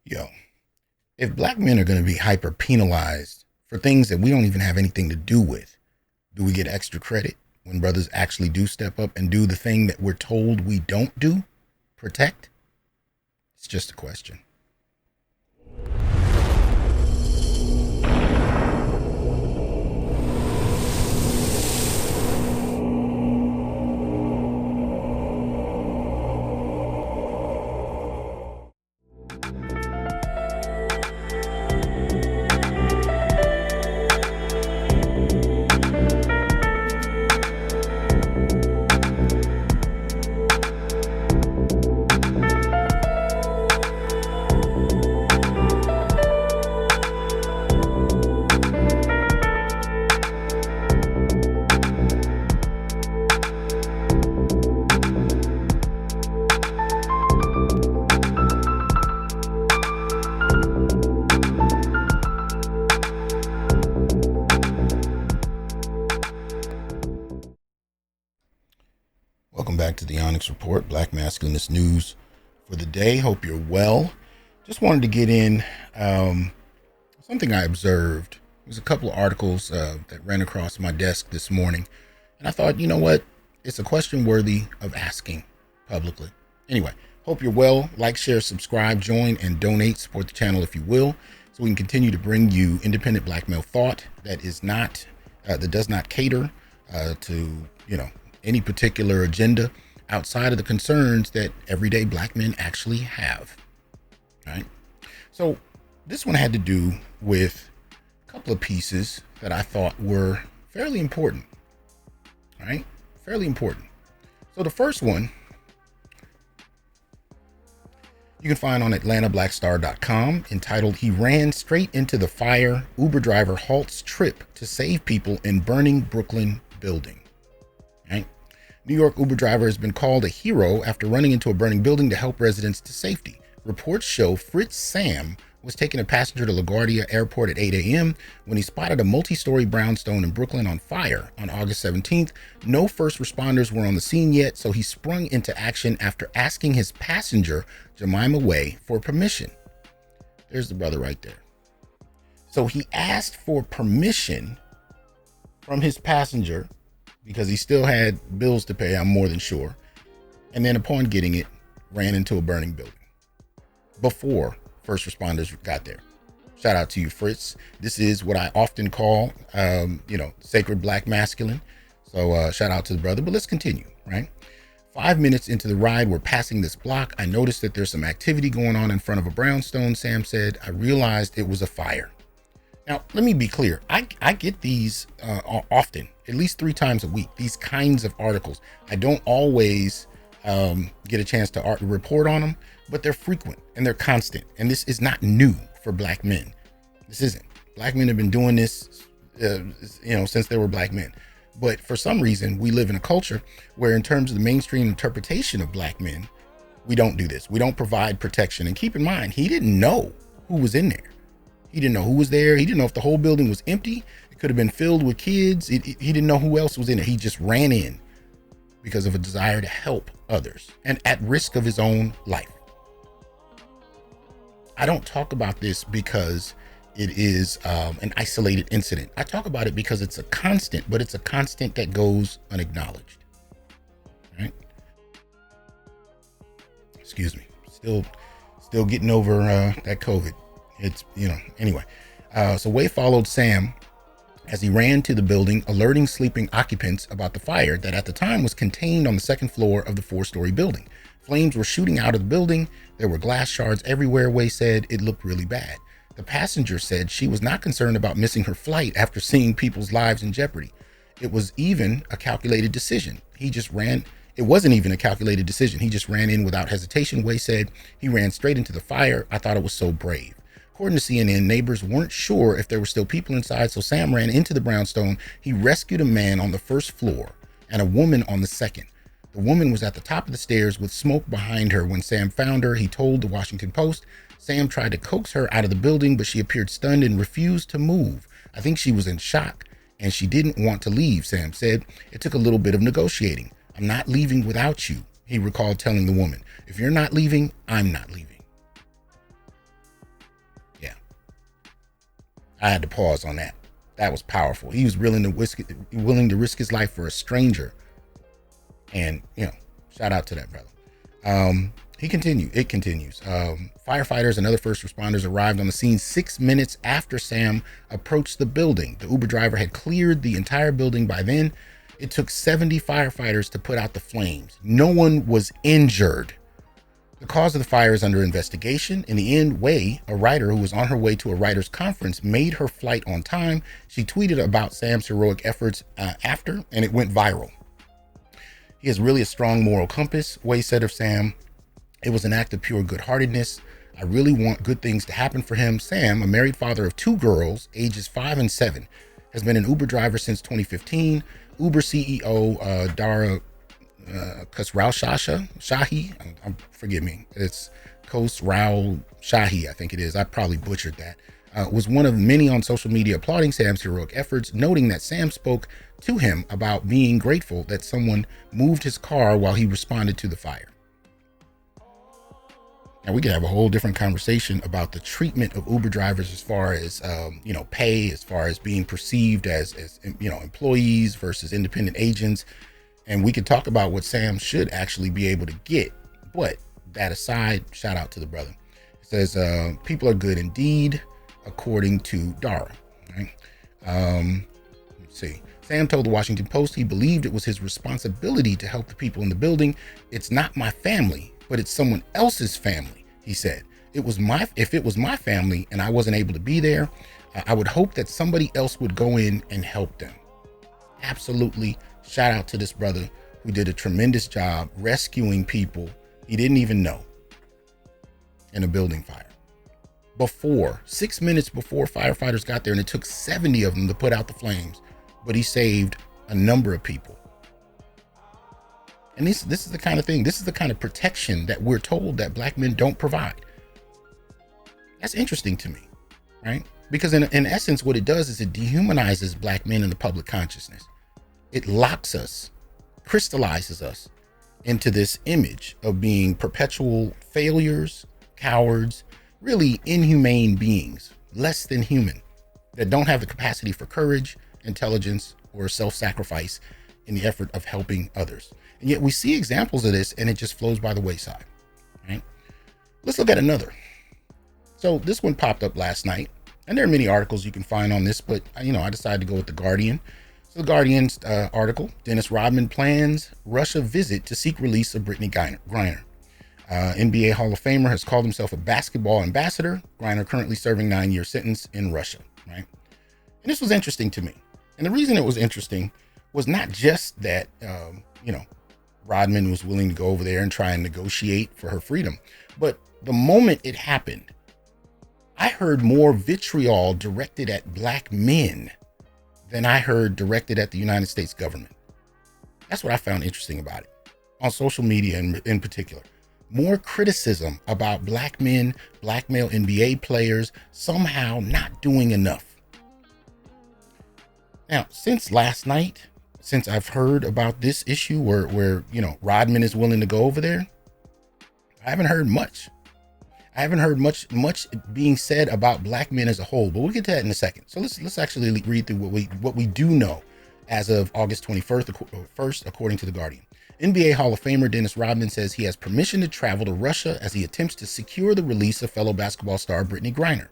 Yo, if black men are going to be hyper penalized for things that we don't even have anything to do with, do we get extra credit when brothers actually do step up and do the thing that we're told we don't do? Protect? It's just a question. Welcome back to the Onyx Report, Black Masculinist News for the day. Hope you're well. Just wanted to get in something I observed. There's a couple of articles that ran across my desk this morning, and I thought, you know what? It's a question worthy of asking publicly. Anyway, hope you're well. Like, share, subscribe, join, and donate. Support the channel if you will, so we can continue to bring you independent black male thought that is not that does not cater to any particular agenda outside of the concerns that everyday black men actually have. Right? So this one had to do with a couple of pieces that I thought were fairly important. Right? Fairly important. So the first one you can find on AtlantaBlackStar.com, entitled "He Ran Straight into the Fire. Uber Driver Halts Trip to Save People in Burning Brooklyn Building." Right? New York Uber driver has been called a hero after running into a burning building to help residents to safety. Reports show Fritz Sam was taking a passenger to LaGuardia Airport at 8 a.m. when he spotted a multi-story brownstone in Brooklyn on fire on August 17th. No first responders were on the scene yet, so he sprung into action after asking his passenger, Jemima Way, for permission. There's the brother right there. So he asked for permission from his passenger because he still had bills to pay, I'm more than sure. And then upon getting it, ran into a burning building before first responders got there. Shout out to you, Fritz. This is what I often call, sacred black masculine. So shout out to the brother, but let's continue, right? 5 minutes into the ride, we're passing this block. I noticed that there's some activity going on in front of a brownstone, Sam said. I realized it was a fire. Now, let me be clear. I get these often, at least 3 times a week, these kinds of articles. I don't always get a chance to report on them, but they're frequent and they're constant. And this is not new for black men. This isn't. Black men have been doing this, since they were black men. But for some reason, we live in a culture where, in terms of the mainstream interpretation of black men, we don't do this. We don't provide protection. And keep in mind, he didn't know who was in there. He didn't know who was there. He didn't know if the whole building was empty. It could have been filled with kids. He didn't know who else was in it. He just ran in because of a desire to help others and at risk of his own life. I don't talk about this because it is an isolated incident. I talk about it because it's a constant, but it's a constant that goes unacknowledged. Right? Excuse me. Still getting over that COVID. It's, anyway. So Way followed Sam as he ran to the building, alerting sleeping occupants about the fire that at the time was contained on the second floor of the 4-story building. Flames were shooting out of the building. There were glass shards everywhere, Way said. It looked really bad. The passenger said she was not concerned about missing her flight after seeing people's lives in jeopardy. It wasn't even a calculated decision. He just ran in without hesitation, Way said. He ran straight into the fire. I thought it was so brave. According to CNN, neighbors weren't sure if there were still people inside, so Sam ran into the brownstone. He rescued a man on the first floor and a woman on the second. The woman was at the top of the stairs with smoke behind her when Sam found her, he told the Washington Post. Sam tried to coax her out of the building, but she appeared stunned and refused to move. I think she was in shock, and she didn't want to leave, Sam said. It took a little bit of negotiating. I'm not leaving without you, he recalled telling the woman. If you're not leaving, I'm not leaving. I had to pause on that. That was powerful. He was willing to risk his life for a stranger. And, shout out to that brother. It continues. Firefighters and other first responders arrived on the scene 6 minutes after Sam approached the building. The Uber driver had cleared the entire building by then. It took 70 firefighters to put out the flames. No one was injured. The cause of the fire is under investigation. In the end, Wei, a writer who was on her way to a writers' conference, made her flight on time. She tweeted about Sam's heroic efforts after, and it went viral. He has really a strong moral compass, Wei said of Sam. It was an act of pure good-heartedness. I really want good things to happen for him. Sam, a married father of 2 girls, ages 5 and 7, has been an Uber driver since 2015. Uber CEO Dara Khosrowshahi, forgive me, it's Khosrowshahi, I think it is. I probably butchered that. Was one of many on social media applauding Sam's heroic efforts, noting that Sam spoke to him about being grateful that someone moved his car while he responded to the fire. Now, we could have a whole different conversation about the treatment of Uber drivers as far as, pay, as far as being perceived as employees versus independent agents. And we could talk about what Sam should actually be able to get. But that aside, shout out to the brother. It says, people are good indeed, according to Dara. Right? Let's see. Sam told the Washington Post he believed it was his responsibility to help the people in the building. It's not my family, but it's someone else's family, he said. If it was my family and I wasn't able to be there, I would hope that somebody else would go in and help them. Absolutely. Shout out to this brother who did a tremendous job rescuing people he didn't even know in a building fire. 6 minutes before firefighters got there, and it took 70 of them to put out the flames, but he saved a number of people. And this is the kind of thing, this is the kind of protection that we're told that Black men don't provide. That's interesting to me, right? Because in essence, what it does is it dehumanizes Black men in the public consciousness. It locks us, crystallizes us into this image of being perpetual failures, cowards, really inhumane beings, less than human, that don't have the capacity for courage, intelligence, or self-sacrifice in the effort of helping others. And yet we see examples of this and it just flows by the wayside, right? Let's look at another. So this one popped up last night, and there are many articles you can find on this, but I decided to go with The Guardian. So The Guardian's article, Dennis Rodman plans Russia visit to seek release of Brittany Griner. NBA Hall of Famer has called himself a basketball ambassador. Griner currently serving 9-year sentence in Russia, right? And this was interesting to me. And the reason it was interesting was not just that, Rodman was willing to go over there and try and negotiate for her freedom, but the moment it happened, I heard more vitriol directed at Black men than I heard directed at the United States government. That's what I found interesting about it. On social media in particular, more criticism about Black men, Black male NBA players somehow not doing enough. Now, since last night, since I've heard about this issue where Rodman is willing to go over there, I haven't heard much. I haven't heard much being said about Black men as a whole, but we'll get to that in a second. So let's actually read through what we do know as of August 21st, according to The Guardian. NBA Hall of Famer Dennis Rodman says he has permission to travel to Russia as he attempts to secure the release of fellow basketball star Brittany Griner.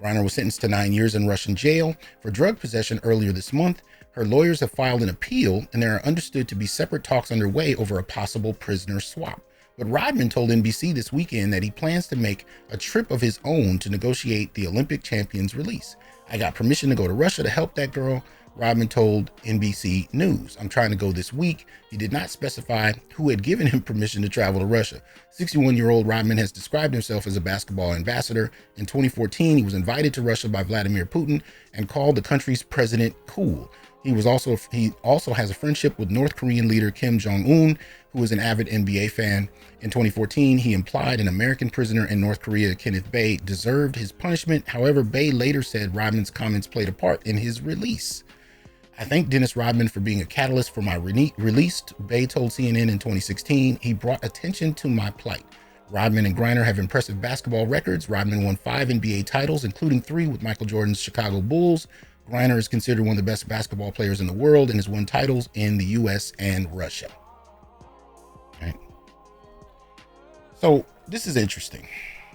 Griner was sentenced to 9 years in Russian jail for drug possession earlier this month. Her lawyers have filed an appeal, and there are understood to be separate talks underway over a possible prisoner swap. But Rodman told NBC this weekend that he plans to make a trip of his own to negotiate the Olympic champion's release. I got permission to go to Russia to help that girl, Rodman told NBC News. I'm trying to go this week. He did not specify who had given him permission to travel to Russia. 61-year-old Rodman has described himself as a basketball ambassador. In 2014, he was invited to Russia by Vladimir Putin and called the country's president cool. He also has a friendship with North Korean leader Kim Jong-un, who is an avid NBA fan. In 2014, he implied an American prisoner in North Korea, Kenneth Bae, deserved his punishment. However, Bae later said Rodman's comments played a part in his release. I thank Dennis Rodman for being a catalyst for my release, Bae told CNN in 2016. He brought attention to my plight. Rodman and Griner have impressive basketball records. Rodman won 5 NBA titles, including 3 with Michael Jordan's Chicago Bulls. Griner is considered one of the best basketball players in the world and has won titles in the US and Russia. Right. So this is interesting.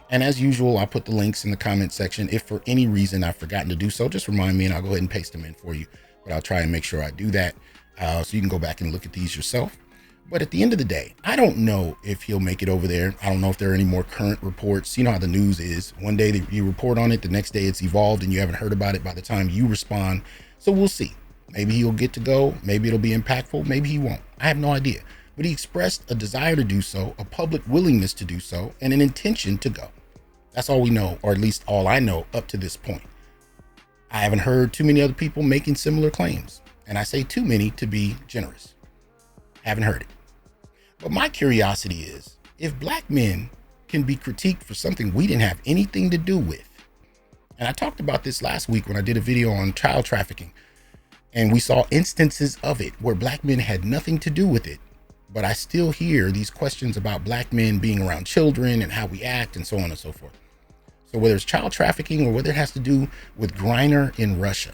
And as usual, I'll put the links in the comment section. If for any reason I've forgotten to do so, just remind me and I'll go ahead and paste them in for you. But I'll try and make sure I do that so you can go back and look at these yourself. But at the end of the day, I don't know if he'll make it over there. I don't know if there are any more current reports. You know how the news is. One day you report on it, the next day it's evolved and you haven't heard about it by the time you respond. So we'll see. Maybe he'll get to go. Maybe it'll be impactful. Maybe he won't. I have no idea. But he expressed a desire to do so, a public willingness to do so, and an intention to go. That's all we know, or at least all I know up to this point. I haven't heard too many other people making similar claims. And I say too many to be generous. Haven't heard it. But my curiosity is, if black men can be critiqued for something we didn't have anything to do with, and I talked about this last week when I did a video on child trafficking, and we saw instances of it where black men had nothing to do with it, but I still hear these questions about black men being around children and how we act and so on and so forth. So whether it's child trafficking or whether it has to do with Griner in Russia,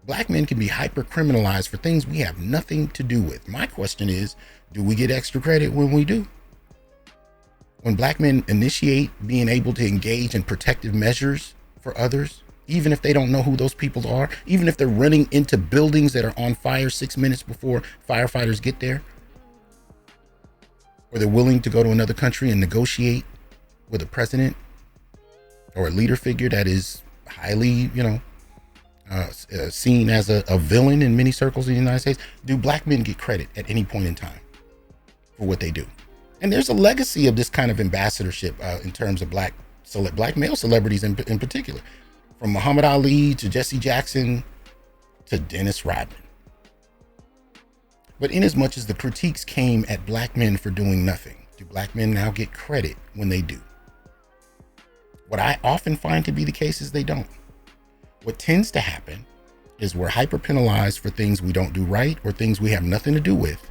black men can be hyper criminalized for things we have nothing to do with. My question is, do we get extra credit when we do? When black men initiate being able to engage in protective measures for others, even if they don't know who those people are, even if they're running into buildings that are on fire 6 minutes before firefighters get there, or they're willing to go to another country and negotiate with a president or a leader figure that is highly, seen as a villain in many circles in the United States, do black men get credit at any point in time for what they do? And there's a legacy of this kind of ambassadorship in terms of black male celebrities in particular, from Muhammad Ali to Jesse Jackson to Dennis Rodman. But inasmuch as the critiques came at black men for doing nothing, do black men now get credit when they do? What I often find to be the case is they don't. What tends to happen is we're hyper penalized for things we don't do right or things we have nothing to do with.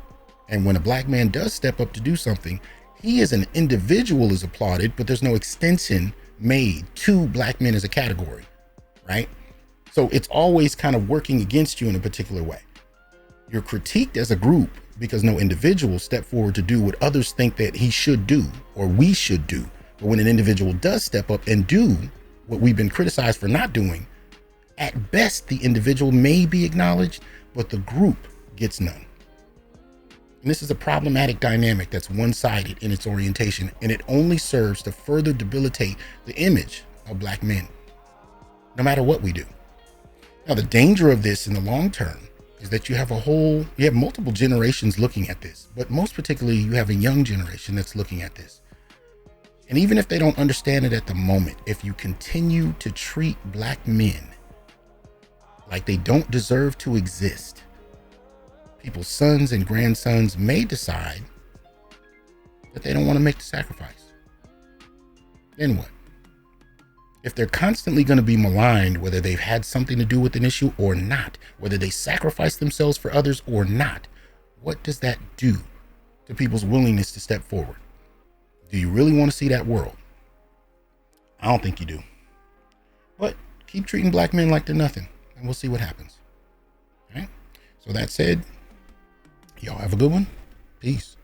And when a black man does step up to do something, he as an individual is applauded, but there's no extension made to black men as a category, right? So it's always kind of working against you in a particular way. You're critiqued as a group because no individual stepped forward to do what others think that he should do or we should do. But when an individual does step up and do what we've been criticized for not doing, at best the individual may be acknowledged, but the group gets none. And this is a problematic dynamic that's one-sided in its orientation, and it only serves to further debilitate the image of black men, no matter what we do. Now, the danger of this in the long term is that you have multiple generations looking at this, but most particularly you have a young generation that's looking at this. And even if they don't understand it at the moment, if you continue to treat black men like they don't deserve to exist, people's sons and grandsons may decide that they don't want to make the sacrifice. Then what? If they're constantly going to be maligned, whether they've had something to do with an issue or not, whether they sacrifice themselves for others or not, what does that do to people's willingness to step forward? Do you really want to see that world? I don't think you do. But keep treating black men like they're nothing, and we'll see what happens. All right? So that said, y'all have a good one. Peace.